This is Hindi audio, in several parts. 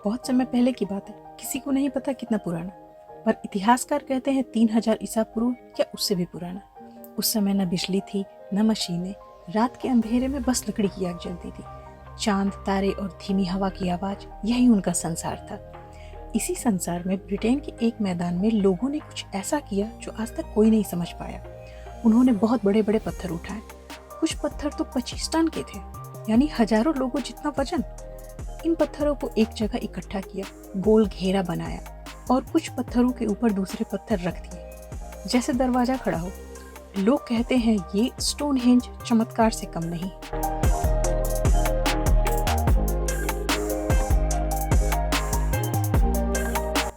बहुत समय पहले की बात है, किसी को नहीं पता कितना पुराना, पर इतिहासकार कहते हैं 3000 ईसा पूर्व या उससे भी पुराना। उस समय न बिजली थी न मशीनें, रात के अंधेरे में बस लकड़ी की आग जलती थी। चांद, तारे और धीमी हवा की आवाज, यही उनका संसार था। इसी संसार में ब्रिटेन के एक मैदान में लोगों ने कुछ ऐसा किया जो आज तक कोई नहीं समझ पाया। उन्होंने बहुत बड़े बड़े पत्थर उठाए। कुछ पत्थर तो 25 टन के थे, यानी हजारों लोगों जितना वजन। इन पत्थरों को एक जगह इकट्ठा किया, गोल घेरा बनाया और कुछ पत्थरों के ऊपर दूसरे पत्थर रख दिए, जैसे दरवाजा खड़ा हो। लोग कहते हैं ये स्टोनहेंज चमत्कार से कम नहीं।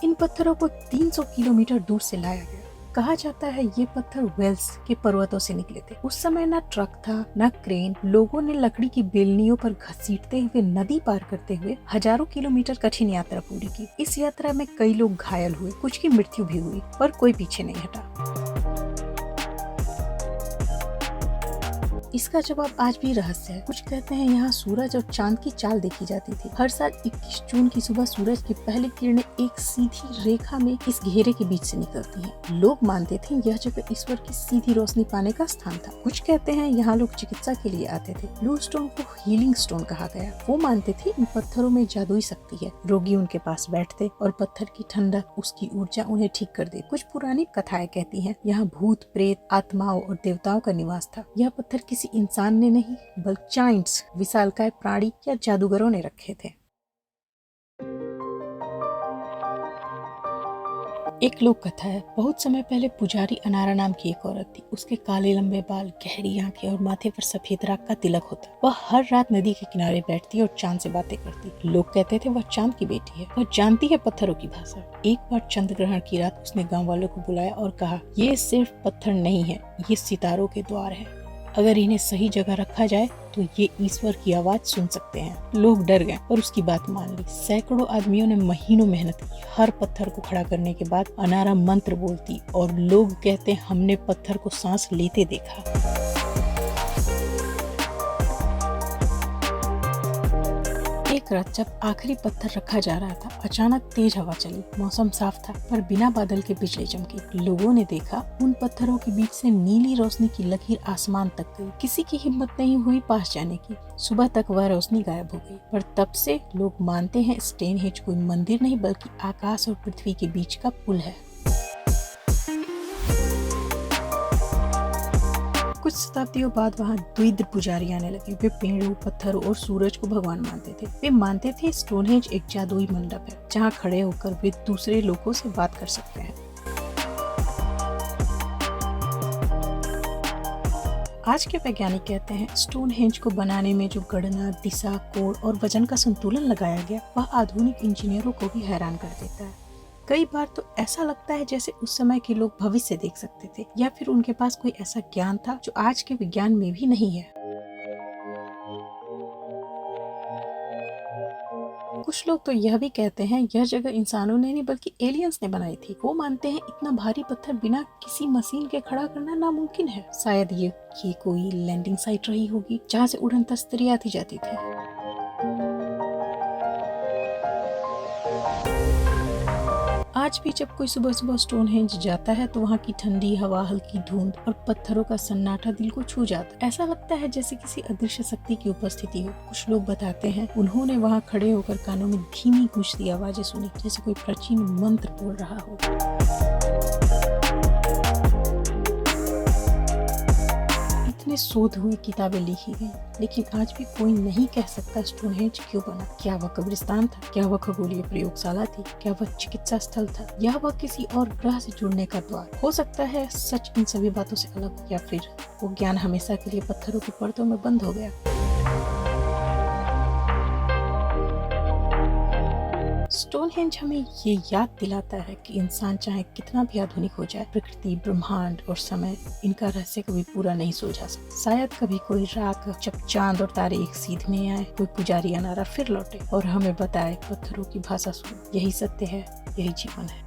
इन पत्थरों को 300 किलोमीटर दूर से लाया गया। कहा जाता है ये पत्थर वेल्स के पर्वतों से निकले थे। उस समय न ट्रक था न क्रेन। लोगों ने लकड़ी की बेलनियों पर घसीटते हुए नदी पार करते हुए हजारों किलोमीटर कठिन यात्रा पूरी की। इस यात्रा में कई लोग घायल हुए, कुछ की मृत्यु भी हुई, पर कोई पीछे नहीं हटा। इसका जवाब आज भी रहस्य है। कुछ कहते हैं यहाँ सूरज और चांद की चाल देखी जाती थी। हर साल 21 जून की सुबह सूरज की पहली किरणें एक सीधी रेखा में इस घेरे के बीच से निकलती हैं। लोग मानते थे यह जगह ईश्वर की सीधी रोशनी पाने का स्थान था। कुछ कहते हैं यहाँ लोग चिकित्सा के लिए आते थे। ब्लू स्टोन को हीलिंग स्टोन कहा गया। वो मानते थे इन पत्थरों में जादुई शक्ति है। रोगी उनके पास बैठते और पत्थर की ठंडक, उसकी ऊर्जा उन्हें ठीक कर दे। कुछ पुरानी कथाएं कहती हैं यहाँ भूत, प्रेत, आत्माओं और देवताओं का निवास था। यह पत्थर किसी इंसान ने नहीं, बल्कि जायंट्स, विशालकाय प्राणी या जादूगरों ने रखे थे। एक लोक कथा है। बहुत समय पहले पुजारी अनारा नाम की एक औरत थी। उसके काले लंबे बाल, गहरी आंखें और माथे पर सफेद राख का तिलक होता। वह हर रात नदी के किनारे बैठती और चांद से बातें करती। लोग कहते थे वह चांद की बेटी है। वह जानती है पत्थरों की भाषा। एक बार चंद्र ग्रहण की रात उसने गाँव वालों को बुलाया और कहा, ये सिर्फ पत्थर नहीं है, ये सितारों के द्वार है। अगर इन्हें सही जगह रखा जाए तो ये ईश्वर की आवाज सुन सकते हैं। लोग डर गए और उसकी बात मान ली। सैकड़ों आदमियों ने महीनों मेहनत की। हर पत्थर को खड़ा करने के बाद अनारा मंत्र बोलती और लोग कहते हमने पत्थर को सांस लेते देखा। एक रात जब आखिरी पत्थर रखा जा रहा था, अचानक तेज हवा चली। मौसम साफ था पर बिना बादल के बिजली चमकी। लोगों ने देखा उन पत्थरों के बीच से नीली रोशनी की लकीर आसमान तक गई। किसी की हिम्मत नहीं हुई पास जाने की। सुबह तक वह रोशनी गायब हो गई। पर तब से लोग मानते हैं स्टोनहेंज कोई मंदिर नहीं बल्कि आकाश और पृथ्वी के बीच का पुल है। कुछ शताब्दियों बाद वहाँ द्विध पुजारी आने लगे। वे पेड़ों, पत्थरों और सूरज को भगवान मानते थे। वे मानते थे स्टोनहेंज एक जादुई मंडप है जहाँ खड़े होकर वे दूसरे लोगों से बात कर सकते हैं। आज के वैज्ञानिक कहते हैं स्टोनहेंज को बनाने में जो गणना, दिशा, कोण और वजन का संतुलन लगाया गया वह आधुनिक इंजीनियरों को भी हैरान कर देता है। कई बार तो ऐसा लगता है जैसे उस समय के लोग भविष्य देख सकते थे या फिर उनके पास कोई ऐसा ज्ञान था जो आज के विज्ञान में भी नहीं है। कुछ लोग तो यह भी कहते हैं यह जगह इंसानों ने नहीं बल्कि एलियंस ने बनाई थी। वो मानते हैं इतना भारी पत्थर बिना किसी मशीन के खड़ा करना नामुमकिन है। शायद ये कोई लैंडिंग साइट रही होगी जहाँ से उड़न तस्तरी आती जाती थी। आज भी जब कोई सुबह सुबह स्टोनहेंज जाता है तो वहाँ की ठंडी हवा, हल्की धुंध और पत्थरों का सन्नाटा दिल को छू जाता है। ऐसा लगता है जैसे किसी अदृश्य शक्ति की उपस्थिति हो। कुछ लोग बताते हैं उन्होंने वहाँ खड़े होकर कानों में धीमी गूंजती आवाजें सुनी, जैसे कोई प्राचीन मंत्र बोल रहा हो। शोध हुए, किताबें लिखी गई, लेकिन आज भी कोई नहीं कह सकता स्टोनहेंज क्यों बना। क्या वह कब्रिस्तान था? क्या वह खगोलीय प्रयोगशाला थी? क्या वह चिकित्सा स्थल था? या वह किसी और ग्रह से जुड़ने का द्वार? हो सकता है सच इन सभी बातों से अलग हो, या फिर वो ज्ञान हमेशा के लिए पत्थरों की परतों में बंद हो गया। स्टोनहेंज हमें ये याद दिलाता है कि इंसान चाहे कितना भी आधुनिक हो जाए, प्रकृति, ब्रह्मांड और समय इनका रहस्य कभी पूरा नहीं सुलझा सकता। शायद कभी कोई रात जब चांद और तारे एक सीध में आए, कोई पुजारी अनारा फिर लौटे और हमें बताए पत्थरों की भाषा सुनो। यही सत्य है, यही जीवन है।